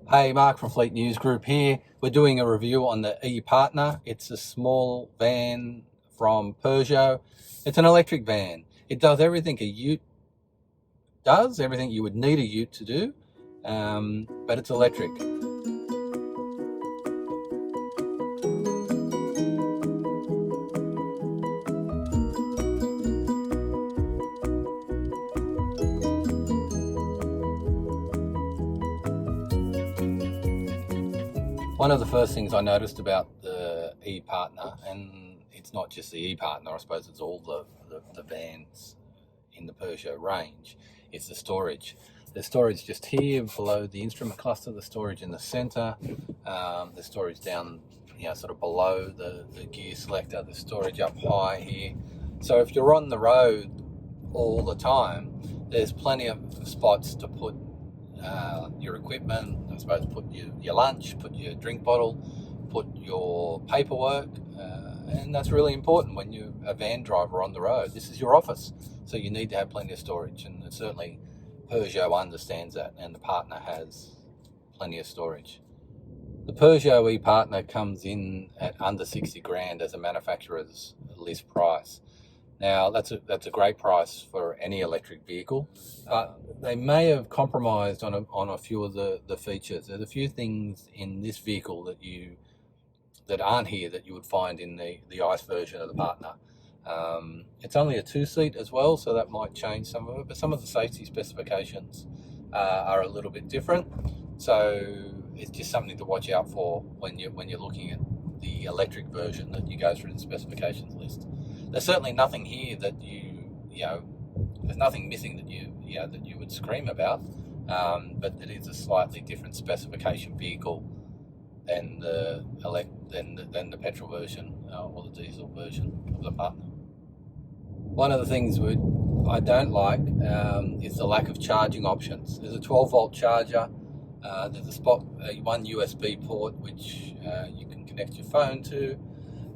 Hey, Mark from Fleet News Group here. We're doing a review on the ePartner. It's a small van from Peugeot. It's an electric van. It does everything a ute does, everything you would need a ute to do, but it's electric. One of the first things I noticed about the ePartner, and it's not just the ePartner, I suppose it's all the vans in the Peugeot range, is the storage. The storage just here below the instrument cluster, the storage in the center, the storage down, sort of below the gear selector, the storage up high here. So if you're on the road all the time, there's plenty of spots to put your equipment, I suppose put your lunch, put your drink bottle, put your paperwork, and that's really important when you're a van driver on the road. This is your office, so you need to have plenty of storage, and certainly Peugeot understands that, and the partner has plenty of storage. The Peugeot ePartner comes in at under 60 grand as a manufacturer's list price. Now that's a great price for any electric vehicle. They may have compromised on a few of the features. There's a few things in this vehicle that aren't here that you would find in the ICE version of the partner. It's only a 2-seat as well, so that might change some of it, but some of the safety specifications are a little bit different. So it's just something to watch out for when you're looking at the electric version, that you go through the specifications list. There's certainly nothing here that there's nothing missing that you would scream about, but it is a slightly different specification vehicle than the petrol version or the diesel version of the partner. One of the things I don't like is the lack of charging options. There's a 12-volt charger. There's one USB port which you can connect your phone to,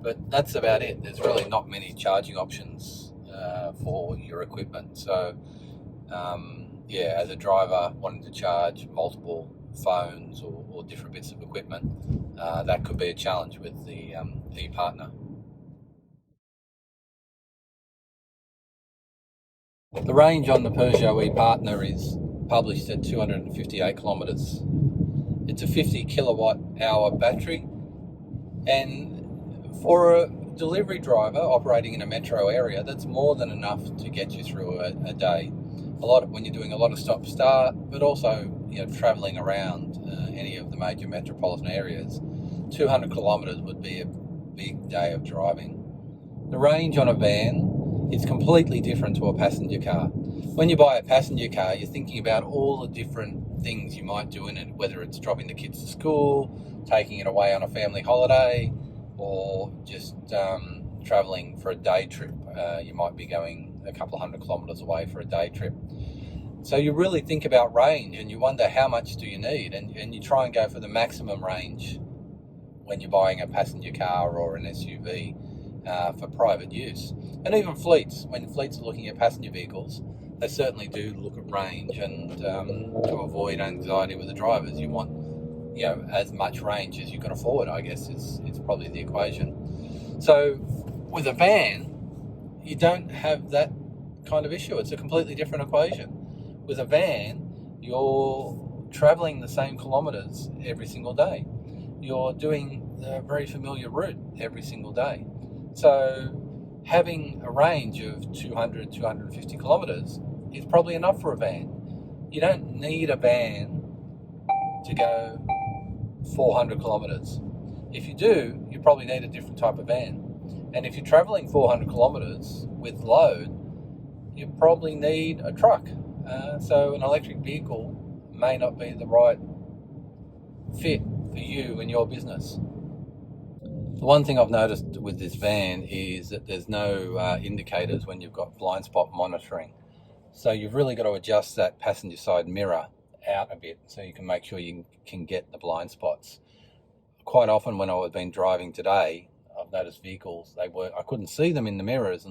but that's about it. There's really not many charging options for your equipment. So, as a driver wanting to charge multiple phones or different bits of equipment, that could be a challenge with the ePartner. The range on the Peugeot ePartner is published at 258 kilometres. It's a 50 kilowatt hour battery, and for a delivery driver operating in a metro area, that's more than enough to get you through a day. When you're doing a lot of stop-start, but also travelling around any of the major metropolitan areas, 200 kilometres would be a big day of driving. The range on a van is completely different to a passenger car. When you buy a passenger car, you're thinking about all the different things you might do in it, whether it's dropping the kids to school, taking it away on a family holiday, or just travelling for a day trip. You might be going a couple of 100 kilometres away for a day trip. So you really think about range, and you wonder how much do you need, and you try and go for the maximum range when you're buying a passenger car or an SUV for private use. And even when fleets are looking at passenger vehicles, they certainly do look at range, and to avoid anxiety with the drivers, you want as much range as you can afford, I guess, is probably the equation. So with a van, you don't have that kind of issue. It's a completely different equation. With a van, you're travelling the same kilometres every single day. You're doing a very familiar route every single day. So having a range of 200, 250 kilometres is probably enough for a van. You don't need a van to go 400 kilometres. If you do, you probably need a different type of van. And if you're travelling 400 kilometres with load, you probably need a truck. So an electric vehicle may not be the right fit for you and your business. The one thing I've noticed with this van is that there's no indicators when you've got blind spot monitoring. So you've really got to adjust that passenger side mirror out a bit so you can make sure you can get the blind spots. Quite often when I've been driving today, I've noticed vehicles, I couldn't see them in the mirrors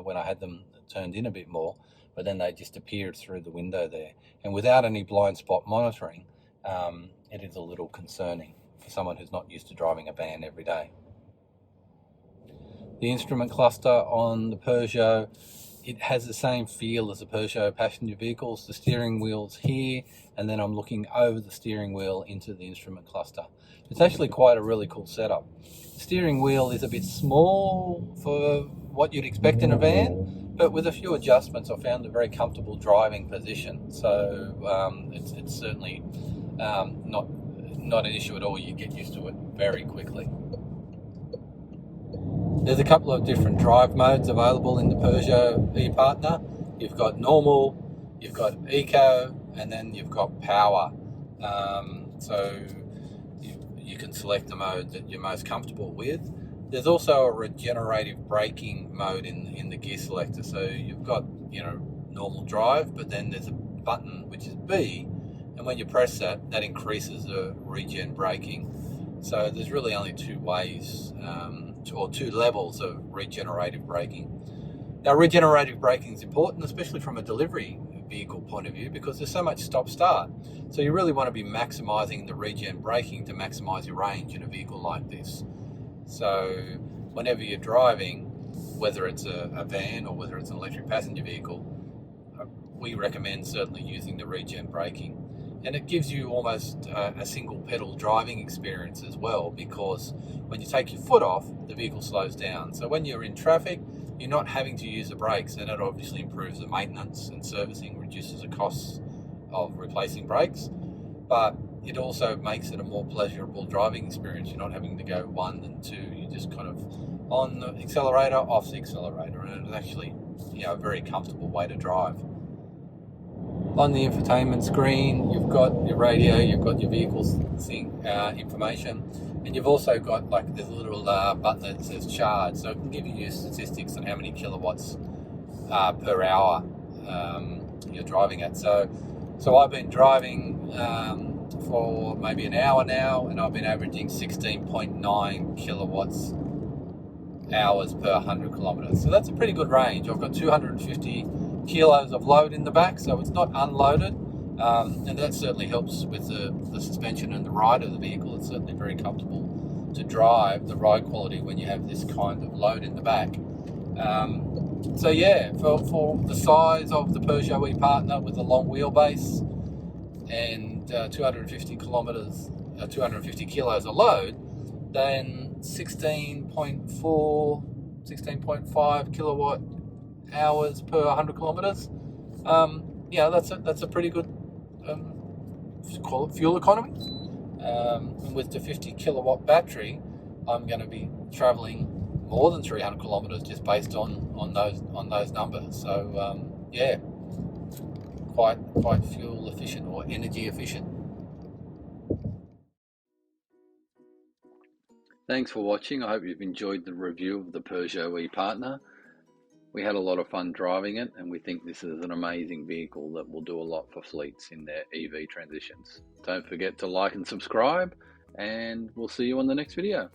when I had them turned in a bit more, but then they just appeared through the window there. And without any blind spot monitoring, it is a little concerning for someone who's not used to driving a van every day. The instrument cluster on the Peugeot, it has the same feel as the Peugeot passenger vehicles. The steering wheel's here, and then I'm looking over the steering wheel into the instrument cluster. It's actually quite a really cool setup. The steering wheel is a bit small for what you'd expect in a van, but with a few adjustments I found a very comfortable driving position. So it's certainly not an issue at all. You get used to it very quickly. There's a couple of different drive modes available in the Peugeot ePartner. You've got normal, you've got eco, and then you've got power. So you can select the mode that you're most comfortable with. There's also a regenerative braking mode in the gear selector. So you've got, normal drive, but then there's a button which is B, and when you press that, that increases the regen braking. So there's really only two ways, or two levels of regenerative braking. Now, regenerative braking is important, especially from a delivery vehicle point of view, because there's so much stop-start. So you really want to be maximising the regen braking to maximise your range in a vehicle like this. So whenever you're driving, whether it's a van or whether it's an electric passenger vehicle, we recommend certainly using the regen braking. And it gives you almost a single pedal driving experience as well, because when you take your foot off, the vehicle slows down. So when you're in traffic, you're not having to use the brakes, and it obviously improves the maintenance and servicing, reduces the costs of replacing brakes, but it also makes it a more pleasurable driving experience. You're not having to go 1 and 2, you're just kind of on the accelerator, off the accelerator, and it's actually a very comfortable way to drive. On the infotainment screen, you've got your radio, you've got your vehicle's information, and you've also got this little button that says charge, so it can give you your statistics on how many kilowatts per hour you're driving at. So I've been driving for maybe an hour now, and I've been averaging 16.9 kilowatts hours per 100 kilometers. So that's a pretty good range. I've got 250 kilos of load in the back, so it's not unloaded, and that certainly helps with the suspension and the ride of the vehicle. It's certainly very comfortable to drive, the ride quality, when you have this kind of load in the back. So yeah, for the size of the Peugeot ePartner with a long wheelbase and 250 kilos of load, then 16.5 kilowatt hours per 100 kilometers. That's a pretty good fuel economy. And with the 50 kilowatt battery, I'm going to be traveling more than 300 kilometers just based on those numbers. So quite fuel efficient, or energy efficient. Thanks for watching. I hope you've enjoyed the review of the Peugeot ePartner. We had a lot of fun driving it, and we think this is an amazing vehicle that will do a lot for fleets in their EV transitions. Don't forget to like and subscribe, and we'll see you on the next video.